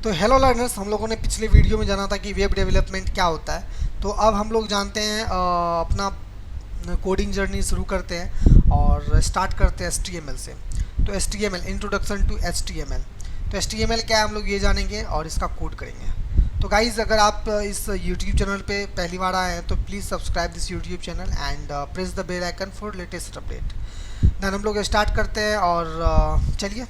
तो hello learners, हम लोगों ने पिछले वीडियो में जाना था कि वेब डेवलपमेंट क्या होता है। तो अब हम लोग जानते हैं अपना कोडिंग जर्नी शुरू करते हैं और स्टार्ट करते हैं HTML से। तो HTML इंट्रोडक्शन टू HTML। तो HTML क्या है हम लोग ये जानेंगे और इसका कोड करेंगे। तो गाइज़, अगर आप इस YouTube चैनल पे पहली बार आए हैं तो please subscribe this YouTube channel and press the bell icon for latest update. Then हम लोग स्टार्ट करते हैं और चलिए।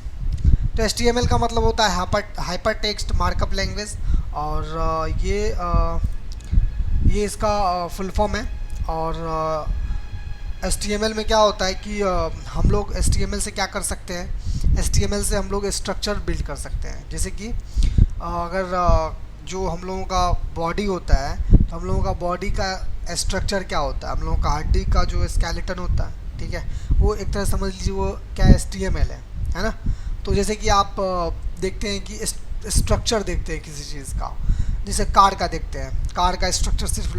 तो HTML का मतलब होता है हाइपर टेक्स्ट मार्कअप लैंग्वेज। और ये इसका फुल फॉर्म है। और HTML में क्या होता है कि हम लोग HTML से क्या कर सकते हैं। HTML से हम लोग स्ट्रक्चर बिल्ड कर सकते हैं। जैसे कि अगर जो हम लोगों का बॉडी होता है तो हम लोगों का बॉडी का स्ट्रक्चर क्या होता है, हम लोगों का हड्डी का जो स्केलेटन होता है, ठीक है, वो एक तरह समझ लीजिए वो क्या HTML है ना। तो जैसे कि आप देखते हैं कि स्ट्रक्चर देखते हैं किसी चीज़ का, जैसे कार का देखते हैं, कार का स्ट्रक्चर सिर्फ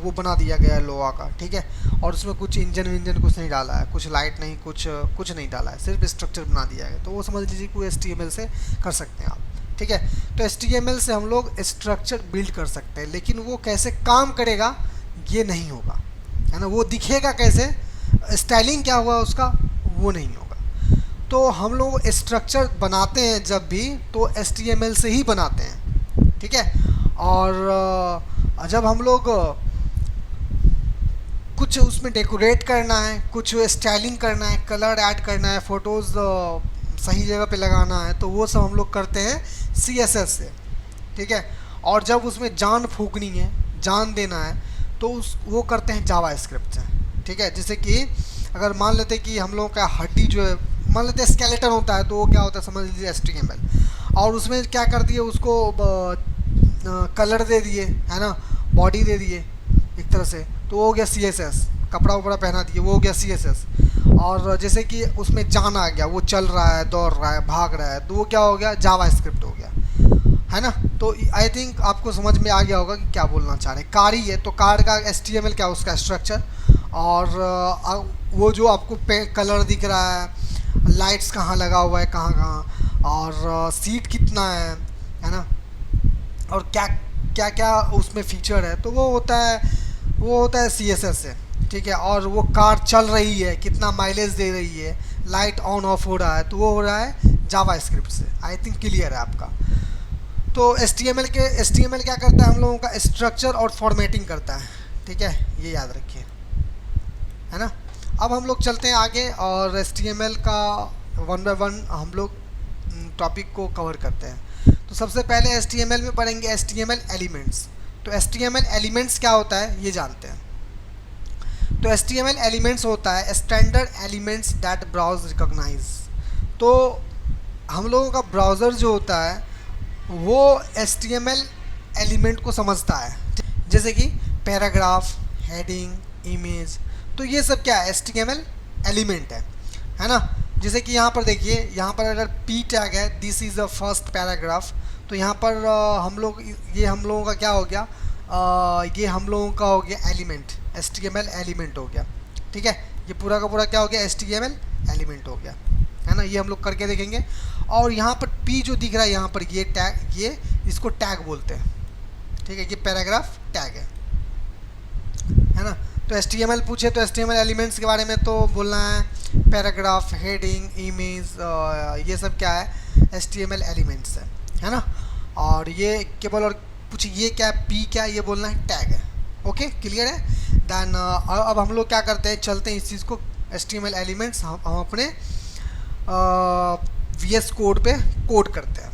वो बना दिया गया है लोहा का, ठीक है, और उसमें कुछ इंजन कुछ नहीं डाला है, कुछ लाइट नहीं, कुछ नहीं डाला है, सिर्फ स्ट्रक्चर बना दिया गया। तो वो समझ लीजिए कि वो HTML से कर सकते हैं आप, ठीक है। तो HTML से हम लोग स्ट्रक्चर बिल्ड कर सकते हैं, लेकिन वो कैसे काम करेगा ये नहीं होगा, है ना। वो दिखेगा कैसे, स्टाइलिंग क्या हुआ उसका, वो नहीं होगा। तो हम लोग स्ट्रक्चर बनाते हैं जब भी तो HTML से ही बनाते हैं, ठीक है। और जब हम लोग कुछ उसमें डेकोरेट करना है, कुछ स्टाइलिंग करना है, कलर ऐड करना है, फ़ोटोज़ सही जगह पे लगाना है, तो वो सब हम लोग करते हैं CSS से, ठीक है। और जब उसमें जान फूकनी है, जान देना है, तो वो करते हैं जावास्क्रिप्ट से, ठीक है। जैसे कि अगर मान लेते कि हम लोगों का हड्डी जो है, मान लेते स्केलेटन होता है, तो वो क्या होता है समझ लीजिए HTML। और उसमें क्या कर दिए, उसको कलर दे दिए, है ना, बॉडी दे दिए एक तरह से, तो वो हो गया CSS। कपड़ा उपड़ा पहना दिए, वो हो गया CSS। और जैसे कि उसमें जान आ गया, वो चल रहा है, दौड़ रहा है, भाग रहा है, तो वो क्या हो गया, जावास्क्रिप्ट हो गया, है ना। तो आई थिंक आपको समझ में आ गया होगा कि क्या बोलना चाह रहे हैं। कार ही है तो कार का HTML क्या, उसका स्ट्रक्चर। और वो जो आपको कलर दिख रहा है, लाइट्स कहाँ लगा हुआ है, कहाँ कहाँ, और सीट कितना है ना, और क्या क्या क्या उसमें फीचर है, तो वो होता है CSS से, ठीक है। और वो कार चल रही है, कितना माइलेज दे रही है, लाइट ऑन ऑफ हो रहा है, तो वो हो रहा है जावास्क्रिप्ट से। आई थिंक क्लियर है आपका। तो HTML क्या करता है, हम लोगों का स्ट्रक्चर और फॉर्मेटिंग करता है, ठीक है, ये याद रखिए, है ना। अब हम लोग चलते हैं आगे और HTML का वन बाय वन हम लोग टॉपिक को कवर करते हैं। तो सबसे पहले HTML में पढ़ेंगे HTML एलिमेंट्स। तो HTML एलिमेंट्स क्या होता है ये जानते हैं। तो HTML एलिमेंट्स होता है standard elements that browser recognise. तो हम लोगों का ब्राउज़र जो होता है वो HTML एलिमेंट को समझता है, जैसे कि पैराग्राफ, हेडिंग, इमेज, तो ये सब क्या है, HTML एलिमेंट है ना। जैसे कि यहाँ पर देखिए, यहाँ पर अगर P टैग है, this is the first paragraph, तो यहाँ पर हम लोगों का क्या हो गया, ये हम लोगों का हो गया एलिमेंट, HTML एलिमेंट हो गया, ठीक है। ये पूरा का पूरा क्या हो गया, HTML एलिमेंट हो गया, है ना। ये हम लोग करके देखेंगे। और यहाँ पर P जो दिख रहा है, यहाँ पर ये टैग, ये इसको टैग बोलते हैं, ठीक है, ये पैराग्राफ टैग है ना। तो HTML पूछे तो HTML एलिमेंट्स के बारे में तो बोलना है पैराग्राफ, हेडिंग, इमेज, ये सब क्या है, HTML एलिमेंट्स है ना। और ये केवल, और पूछे ये क्या है, P क्या है, ये बोलना है टैग है। ओके, क्लियर है। देन अब हम लोग क्या करते हैं, चलते हैं इस चीज़ को, HTML एलिमेंट्स हम अपने VS कोड पे कोड करते हैं।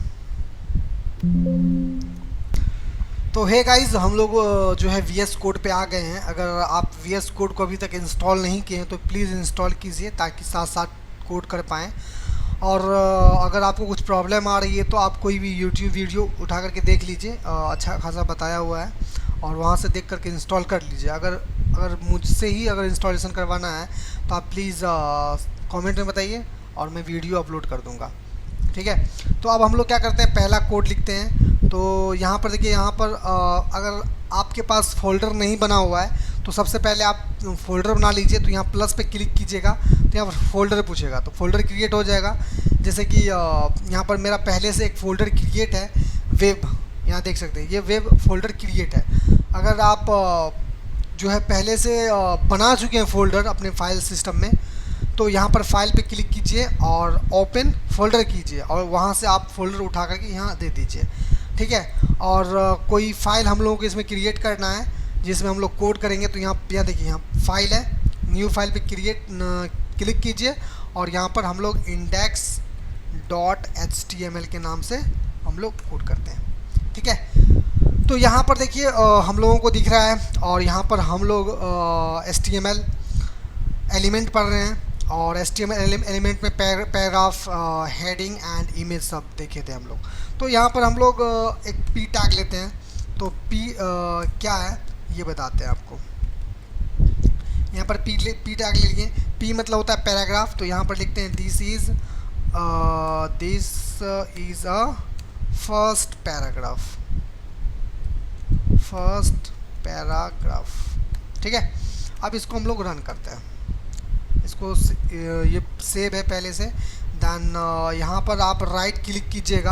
तो हे गाइस, हम लोग जो है VS कोड पे आ गए हैं। अगर आप VS कोड को अभी तक इंस्टॉल नहीं किए हैं तो प्लीज़ इंस्टॉल कीजिए, ताकि साथ साथ कोड कर पाएँ। और अगर आपको कुछ प्रॉब्लम आ रही है तो आप कोई भी YouTube वीडियो उठा करके देख लीजिए, अच्छा खासा बताया हुआ है, और वहाँ से देख करके इंस्टॉल कर लीजिए। अगर मुझसे ही अगर इंस्टॉलेशन करवाना है तो आप प्लीज़ कमेंट में बताइए और मैं वीडियो अपलोड कर दूँगा, ठीक है। तो अब हम लोग क्या करते हैं, पहला कोड लिखते हैं। तो यहाँ पर देखिए, यहाँ पर अगर आपके पास फोल्डर नहीं बना हुआ है तो सबसे पहले आप फोल्डर बना लीजिए। तो यहाँ प्लस पे क्लिक कीजिएगा तो यहाँ पर फोल्डर पूछेगा, तो फोल्डर क्रिएट हो जाएगा। जैसे कि यहाँ पर मेरा पहले से एक फ़ोल्डर क्रिएट है वेब, यहाँ देख सकते हैं ये वेब फोल्डर क्रिएट है। अगर आप जो है पहले से बना चुके हैं फोल्डर अपने फाइल सिस्टम में, तो यहाँ पर फाइल पे क्लिक कीजिए और ओपन फोल्डर कीजिए और वहाँ से आप फोल्डर उठा करके यहाँ दे दीजिए, ठीक है। और कोई फाइल हम लोगों को इसमें क्रिएट करना है जिसमें हम लोग कोड करेंगे, तो यहाँ देखिए यहाँ फाइल है, न्यू फाइल पे क्लिक कीजिए और यहाँ पर हम लोग index.html के नाम से हम लोग कोड करते हैं, ठीक है। तो यहाँ पर देखिए हम लोगों को दिख रहा है और यहाँ पर हम लोग HTML एलिमेंट पढ़ रहे हैं और HTML एलिमेंट में पैराग्राफ, हेडिंग एंड इमेज सब देखे थे हम लोग। तो यहाँ पर हम लोग एक पी टैग लेते हैं। तो पी क्या है ये बताते हैं आपको। यहाँ पर पी टैग ले लिए। पी मतलब होता है पैराग्राफ, तो यहाँ पर लिखते हैं this is a first paragraph, ठीक है। अब इसको हम लोग रन करते हैं। इसको ये सेव है पहले से। देन यहाँ पर आप राइट क्लिक कीजिएगा।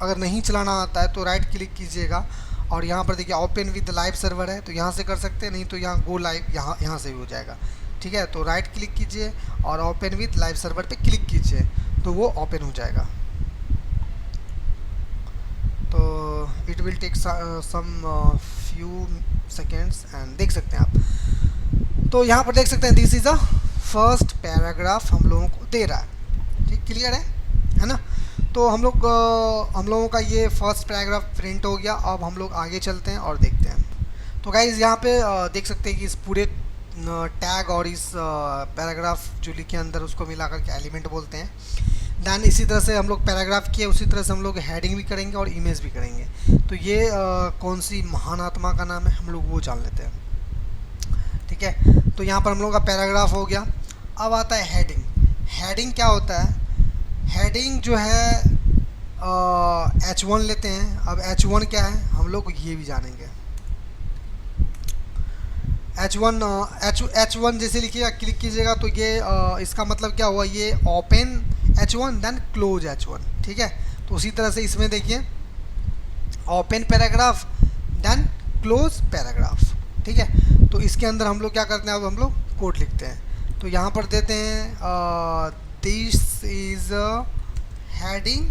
अगर नहीं चलाना आता है तो राइट क्लिक कीजिएगा और यहाँ पर देखिए ओपन विद लाइव सर्वर है, तो यहाँ से कर सकते हैं, नहीं तो यहाँ गो लाइव यहाँ से भी हो जाएगा, ठीक है। तो राइट क्लिक कीजिए और ओपन विद लाइव सर्वर पे क्लिक कीजिए तो वो ओपन हो जाएगा। तो it will take some few seconds and देख सकते हैं आप। तो यहाँ पर देख सकते हैं this is a first paragraph हम लोगों को दे रहा है, ठीक, क्लियर है ना। तो हम लोगों का ये फर्स्ट पैराग्राफ प्रिंट हो गया। अब हम लोग आगे चलते हैं और देखते हैं। तो गाइज़ यहाँ पे देख सकते हैं कि इस पूरे टैग और इस पैराग्राफ जो लिखे अंदर उसको मिला करके एलिमेंट बोलते हैं। दैन इसी तरह से हम लोग पैराग्राफ किए, उसी तरह से हम लोग हेडिंग भी करेंगे और इमेज भी करेंगे। तो ये कौन सी महान आत्मा का नाम है हम लोग वो जान लेते हैं, ठीक है। तो यहाँ पर हम लोग का पैराग्राफ हो गया। अब आता है हेडिंग। हेडिंग क्या होता है? हेडिंग जो है H1 लेते हैं। अब H1 क्या है हम लोग ये भी जानेंगे। H1 जैसे लिखिएगा, क्लिक कीजिएगा तो ये इसका मतलब क्या हुआ, ये open H1 then close H1, ठीक है। तो उसी तरह से इसमें देखिए open paragraph then close paragraph, ठीक है। तो इसके अंदर हम लोग क्या करते हैं, अब हम लोग कोड लिखते हैं। तो यहाँ पर देते हैं दिस इज हेडिंग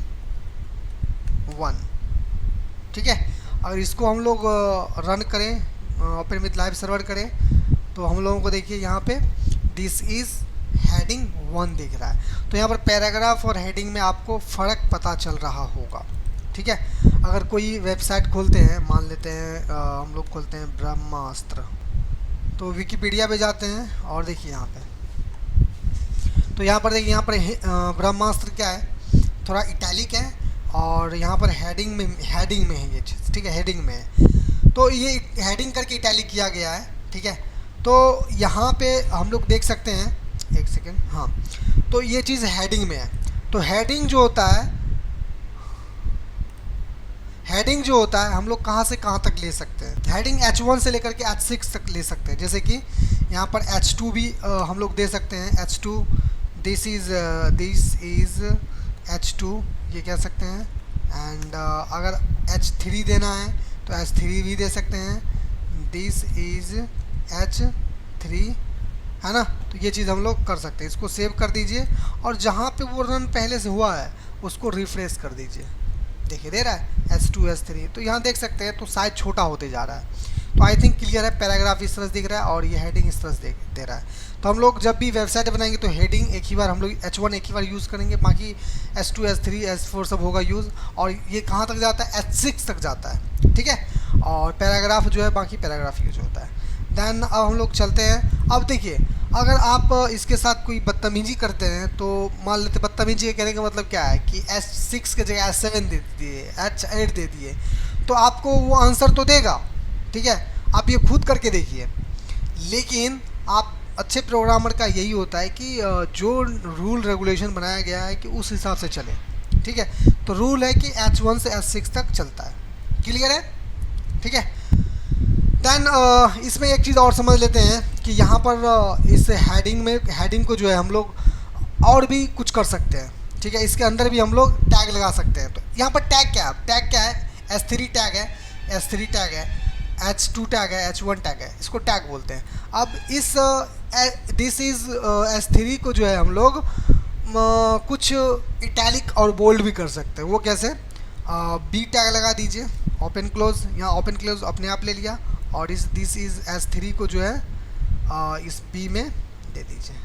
1, ठीक है। अगर इसको हम लोग रन करें, ओपन विद लाइव सर्वर करें, तो हम लोगों को देखिए यहाँ पे दिस इज़ हेडिंग 1 दिख रहा है। तो यहाँ पर पैराग्राफ और हेडिंग में आपको फ़र्क पता चल रहा होगा, ठीक है। अगर कोई वेबसाइट खोलते हैं, मान लेते हैं हम लोग खोलते हैं ब्रह्मास्त्र, तो विकिपीडिया पे जाते हैं और देखिए यहाँ पे, तो यहाँ पर देखिए यहाँ पर ब्रह्मास्त्र क्या है, थोड़ा इटैलिक है और यहाँ पर हेडिंग में है ये चीज़, ठीक है, हेडिंग में है। तो ये हेडिंग करके इटैलिक किया गया है, ठीक है। तो यहाँ पे हम लोग देख सकते हैं, एक सेकेंड, हाँ। तो ये चीज़ हेडिंग में है। तो हेडिंग जो होता है हम लोग कहाँ से कहाँ तक ले सकते हैं। हेडिंग H1 से लेकर के H6 तक ले सकते हैं। जैसे कि यहाँ पर H2 भी हम लोग दे सकते हैं। H2 दिस इज़ H2 ये कह सकते हैं। एंड अगर H3 देना है तो H3 भी दे सकते हैं। दिस इज़ H3, है ना। तो ये चीज़ हम लोग कर सकते हैं। इसको सेव कर दीजिए और जहाँ पे वो रन पहले से हुआ है उसको रिफ्रेश कर दीजिए। देखिए दे रहा है H2 H3, तो यहाँ देख सकते हैं। तो साइज छोटा होते जा रहा है। तो आई थिंक क्लियर है। पैराग्राफ इस तरह से दिख रहा है और ये हेडिंग इस तरह से दे रहा है। तो हम लोग जब भी वेबसाइट बनाएंगे तो हेडिंग एक ही बार हम लोग H1 एक ही बार यूज़ करेंगे, बाकी H2 H3 H4 सब होगा यूज़। और ये कहाँ तक जाता है, H6 तक जाता है, ठीक है। और पैराग्राफ जो है बाकी पैराग्राफ यूज होता है। देन अब हम लोग चलते हैं। अब देखिए अगर आप इसके साथ कोई बदतमीजी करते हैं, तो मान लेते बदतमीजी कहने का मतलब क्या है कि H6 के जगह H7 दे दिए, H8 दे दिए, तो आपको वो आंसर तो देगा, ठीक है। आप ये खुद करके देखिए। लेकिन आप अच्छे प्रोग्रामर का यही होता है कि जो रूल रेगुलेशन बनाया गया है कि उस हिसाब से चले, ठीक है। तो रूल है कि H1 से H6 तक चलता है। क्लियर है, ठीक है। देन इसमें एक चीज़ और समझ लेते हैं कि यहाँ पर इस हेडिंग को जो है हम लोग और भी कुछ कर सकते हैं, ठीक है, इसके अंदर भी हम लोग टैग लगा सकते हैं। तो यहाँ पर टैग क्या है, टैग क्या है, S3 टैग है, S3 टैग है, H2 टैग है, H1 टैग है, इसको टैग बोलते हैं। अब इस दिस इज S3 को जो है हम लोग कुछ इटैलिक और बोल्ड भी कर सकते हैं। वो कैसे, बी टैग लगा दीजिए, ओपन क्लोज, यहाँ ओपन क्लोज अपने आप ले लिया, और इस दिस इज S3 को जो है इस बी में दे दीजिए,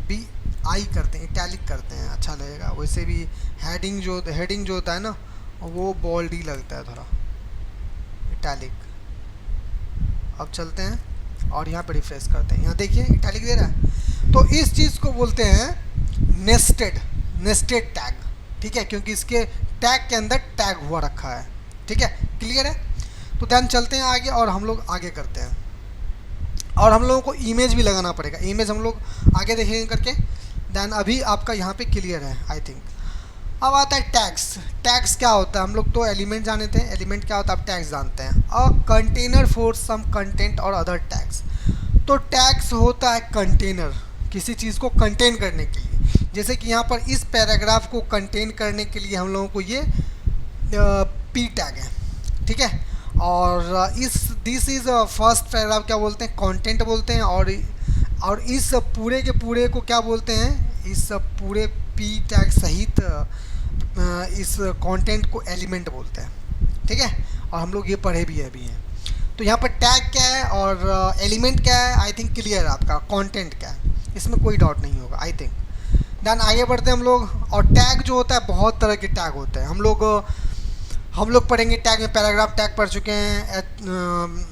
बी आई करते हैं, इटैलिक करते हैं, अच्छा लगेगा। वैसे भी हेडिंग जो होता है ना वो बोल्ड ही लगता है थोड़ा, इटैलिक। अब चलते हैं और यहाँ पे रिफ्रेश करते हैं, यहाँ देखिए इटैलिक दे रहा है। तो इस चीज़ को बोलते हैं नेस्टेड टैग, ठीक है, क्योंकि इसके टैग के अंदर टैग हुआ रखा है, ठीक है, क्लियर है। तो दैन चलते हैं आगे और हम लोग आगे करते हैं, और हम लोगों को इमेज भी लगाना पड़ेगा, इमेज हम लोग आगे देखेंगे करके। दैन अभी आपका यहाँ पे क्लियर है आई थिंक। अब आता है टैग्स। टैग्स क्या होता है, हम लोग तो एलिमेंट जाने थे, एलिमेंट क्या होता है आप टैग्स जानते हैं। A container for some content और अदर टैग्स। तो टैग्स होता है कंटेनर, किसी चीज़ को कंटेन करने के लिए। जैसे कि यहाँ पर इस पैराग्राफ को कंटेन करने के लिए हम लोगों को ये पी टैग है, ठीक है। और इस दिस इज़ फर्स्ट पैराग्राफ क्या बोलते हैं, कंटेंट बोलते हैं, और इस पूरे के पूरे को क्या बोलते हैं, इस पूरे पी टैग सहित इस कंटेंट को एलिमेंट बोलते हैं, ठीक है। और हम लोग ये पढ़े भी हैं। तो यहाँ पर टैग क्या है और एलिमेंट क्या है, आई थिंक क्लियर है आपका। कंटेंट क्या है, इसमें कोई डाउट नहीं होगा आई थिंक। देन आगे बढ़ते हैं हम लोग। और टैग जो होता है बहुत तरह के टैग होते हैं, हम लोग पढ़ेंगे टैग में। पैराग्राफ टैग पढ़ चुके हैं,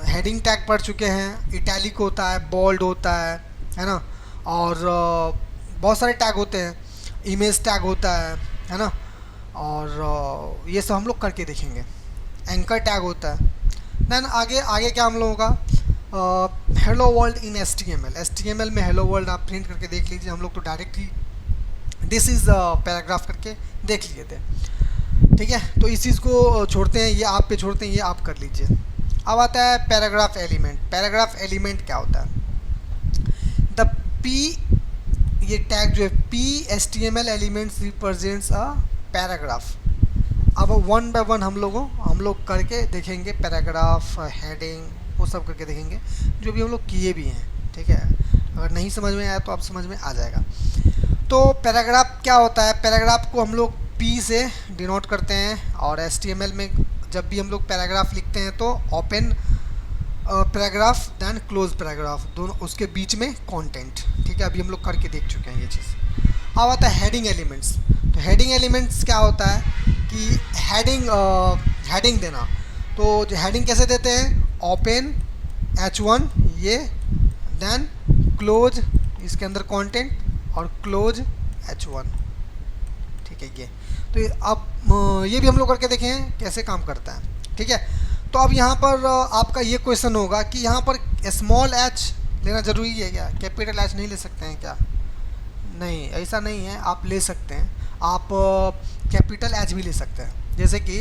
हेडिंग टैग पढ़ चुके हैं, इटैलिक होता है, बोल्ड होता है ना, और बहुत सारे टैग होते हैं, इमेज टैग होता है ना, और ये सब हम लोग करके देखेंगे। एंकर टैग होता है। देन आगे क्या हम लोगों का हेलो वर्ल्ड इन HTML में हेलो वर्ल्ड आप प्रिंट करके देख लीजिए। हम लोग तो direct he this is paragraph करके देख लिए थे, ठीक है। तो इस चीज़ को छोड़ते हैं, ये आप पे छोड़ते हैं, ये आप कर लीजिए। अब आता है पैराग्राफ एलिमेंट। पैराग्राफ एलिमेंट क्या होता है, द पी, ये टैग जो है P HTML elements represents a paragraph. अब वन बाय वन हम लोग करके देखेंगे, पैराग्राफ, हेडिंग, वो सब करके देखेंगे, जो भी हम लोग किए भी हैं, ठीक है। अगर नहीं समझ में आया तो आप समझ में आ जाएगा। तो पैराग्राफ क्या होता है, पैराग्राफ को हम लोग पी से डिनोट करते हैं, और HTML में जब भी हम लोग पैराग्राफ लिखते हैं तो open paragraph then close paragraph, दोनों उसके बीच में कंटेंट, ठीक है। अभी हम लोग करके देख चुके हैं ये चीज़। अब आता है हेडिंग एलिमेंट्स। तो हेडिंग एलिमेंट्स क्या होता है कि हेडिंग देना। तो जो हेडिंग कैसे देते हैं, ओपन H1 ये, देन क्लोज इसके अंदर कंटेंट, और क्लोज H1, ठीक है ये। तो अब ये भी हम लोग करके देखें कैसे काम करता है, ठीक है। तो अब यहाँ पर आपका ये क्वेश्चन होगा कि यहाँ पर स्मॉल h लेना ज़रूरी है क्या, कैपिटल H नहीं ले सकते हैं क्या? नहीं, ऐसा नहीं है, आप ले सकते हैं। आप कैपिटल H भी ले सकते हैं। जैसे कि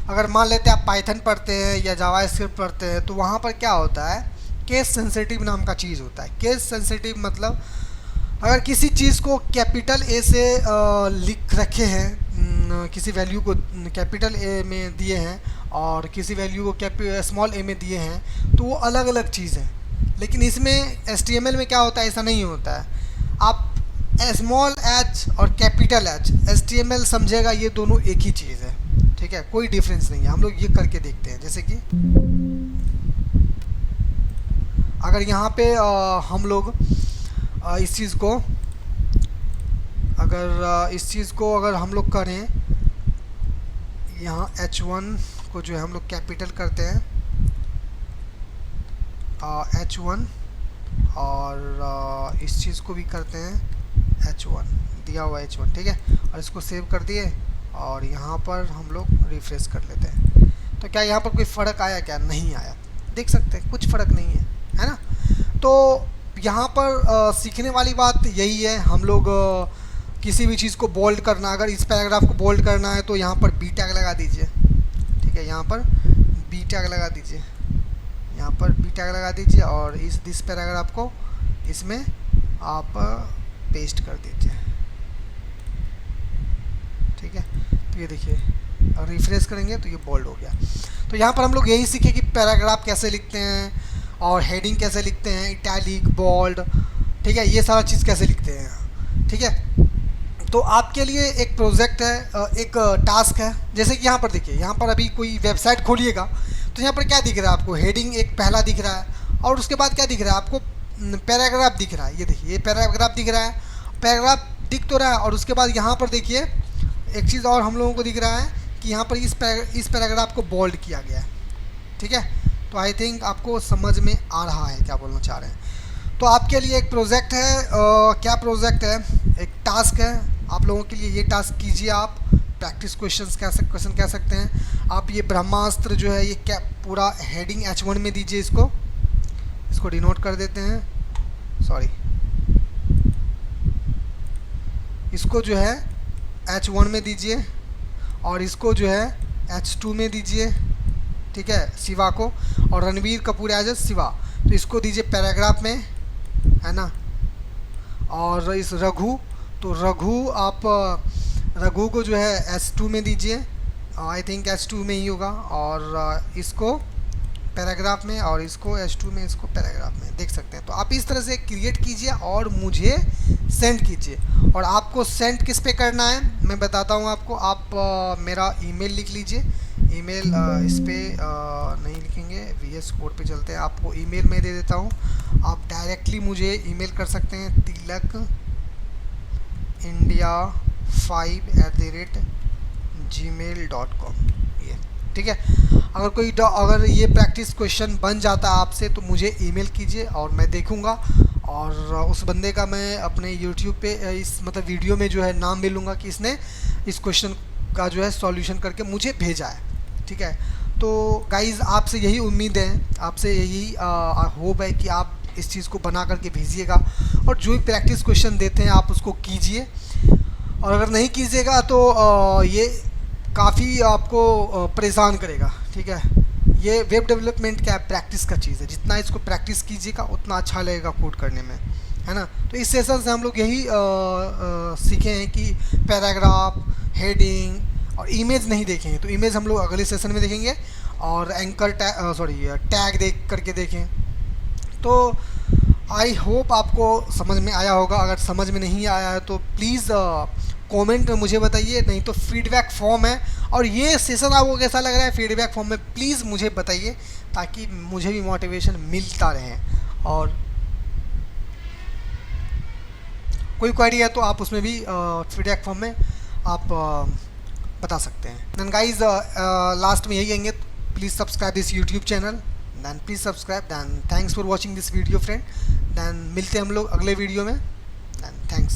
अगर मान लेते हैं आप पाइथन पढ़ते हैं या जावा स्क्रिप्ट पढ़ते हैं, तो वहाँ पर क्या होता है, केस सेंसिटिव नाम का चीज़ होता है। केस सेंसिटिव मतलब अगर किसी चीज़ को कैपिटल ए से लिख रखे हैं, किसी वैल्यू को कैपिटल ए में दिए हैं और किसी वैल्यू को स्मॉल ए में दिए हैं, तो वो अलग अलग चीज़ है। लेकिन इसमें HTML में क्या होता है, ऐसा नहीं होता है। आप स्मॉल h और कैपिटल H HTML समझेगा ये दोनों एक ही चीज़ है, ठीक है, कोई डिफरेंस नहीं है। हम लोग ये करके देखते हैं। जैसे कि अगर यहाँ पे हम लोग इस चीज़ को अगर हम लोग करें, यहाँ H1 को जो है हम लोग कैपिटल करते हैं, H1, और इस चीज़ को भी करते हैं H1, दिया हुआ H1, ठीक है, और इसको सेव कर दिए, और यहाँ पर हम लोग रिफ्रेश कर लेते हैं। तो क्या यहाँ पर कोई फ़र्क आया क्या? नहीं आया, देख सकते हैं कुछ फ़र्क नहीं है ना। तो यहाँ पर सीखने वाली बात यही है, हम लोग किसी भी चीज़ को बोल्ड करना, अगर इस पैराग्राफ को बोल्ड करना है तो यहाँ पर बी टैग लगा दीजिए, ठीक है, यहाँ पर बी टैग लगा दीजिए, यहाँ पर बी टैग लगा दीजिए, और दिस पैराग्राफ को इसमें आप पेस्ट कर दीजिए, ठीक है। तो ये देखिए, रिफ्रेश करेंगे तो ये बोल्ड हो गया। तो यहाँ पर हम लोग यही सीखे कि पैराग्राफ कैसे लिखते हैं और हेडिंग कैसे लिखते हैं, इटैलिक, बोल्ड, ठीक है, ये सारा चीज़ कैसे लिखते हैं, ठीक है। तो आपके लिए एक प्रोजेक्ट है, एक टास्क है। जैसे कि यहाँ पर देखिए, यहाँ पर अभी कोई वेबसाइट खोलिएगा तो यहाँ पर क्या दिख रहा है आपको, हेडिंग एक पहला दिख रहा है, और उसके बाद क्या दिख रहा है आपको, पैराग्राफ दिख रहा है। ये देखिए, ये पैराग्राफ दिख रहा है, पैराग्राफ दिख तो रहा है, और उसके बाद यहाँ पर देखिए एक चीज़ और हम लोगों को दिख रहा है कि यहाँ पर इस पैराग्राफ को बोल्ड किया गया है, ठीक है। तो आई थिंक आपको समझ में आ रहा है क्या बोलना चाह रहे हैं। तो आपके लिए एक प्रोजेक्ट है, क्या प्रोजेक्ट है, एक टास्क है आप लोगों के लिए। ये टास्क कीजिए आप, प्रैक्टिस क्वेश्चन कह सकते हैं आप। ये ब्रह्मास्त्र जो है, ये क्या पूरा हेडिंग H1 में दीजिए, इसको डिनोट कर देते हैं, सॉरी, इसको जो है H1 में दीजिए, और इसको जो है H2 में दीजिए, ठीक है, शिवा को, और रणबीर कपूर एज शिवा, तो इसको दीजिए पैराग्राफ में, है ना। और इस रघु, तो रघु को जो है H2 में दीजिए, आई थिंक H2 में ही होगा, और इसको पैराग्राफ में, और इसको H2 में, इसको पैराग्राफ में, देख सकते हैं। तो आप इस तरह से क्रिएट कीजिए और मुझे सेंड कीजिए। और आपको सेंड किस पे करना है मैं बताता हूँ आपको। आप मेरा ईमेल लिख लीजिए, ईमेल इस पे नहीं लिखेंगे, VS कोड पे चलते हैं। आपको ईमेल मैं दे देता हूँ, आप डायरेक्टली मुझे ईमेल कर सकते हैं, tilak.india5@gmail.com, ये ठीक है। अगर ये प्रैक्टिस क्वेश्चन बन जाता है आपसे तो मुझे ईमेल कीजिए और मैं देखूंगा, और उस बंदे का मैं अपने यूट्यूब पे इस मतलब वीडियो में जो है नाम ले लूँगा कि इसने इस क्वेश्चन का जो है सॉल्यूशन करके मुझे भेजा है, ठीक है। तो गाइज़ आपसे यही उम्मीद है, आपसे यही होप है कि आप इस चीज़ को बना करके भेजिएगा, और जो भी प्रैक्टिस क्वेश्चन देते हैं आप उसको कीजिए। और अगर नहीं कीजिएगा तो ये काफ़ी आपको परेशान करेगा, ठीक है। ये वेब डेवलपमेंट क्या है, प्रैक्टिस का चीज़ है, जितना इसको प्रैक्टिस कीजिएगा उतना अच्छा लगेगा कोड करने में, है ना। तो इस सेशन से हम लोग यही सीखे हैं कि पैराग्राफ, हेडिंग और इमेज नहीं देखेंगे, तो इमेज हम लोग अगले सेशन में देखेंगे, और एंकर टैग देख करके देखें। तो आई होप आपको समझ में आया होगा। अगर समझ में नहीं आया है तो प्लीज़ कमेंट में मुझे बताइए, नहीं तो फीडबैक फॉर्म है, और ये सेशन आपको कैसा लग रहा है फीडबैक फॉर्म में प्लीज़ मुझे बताइए, ताकि मुझे भी मोटिवेशन मिलता रहे। और कोई क्वेरी है तो आप उसमें भी फीडबैक फॉर्म में आप बता सकते हैं। देन गाइज लास्ट में यही कहेंगे, please subscribe this YouTube channel, then please subscribe, then thanks for watching this video friend. Then मिलते हैं हम लोग अगले वीडियो में, देन थैंक्स।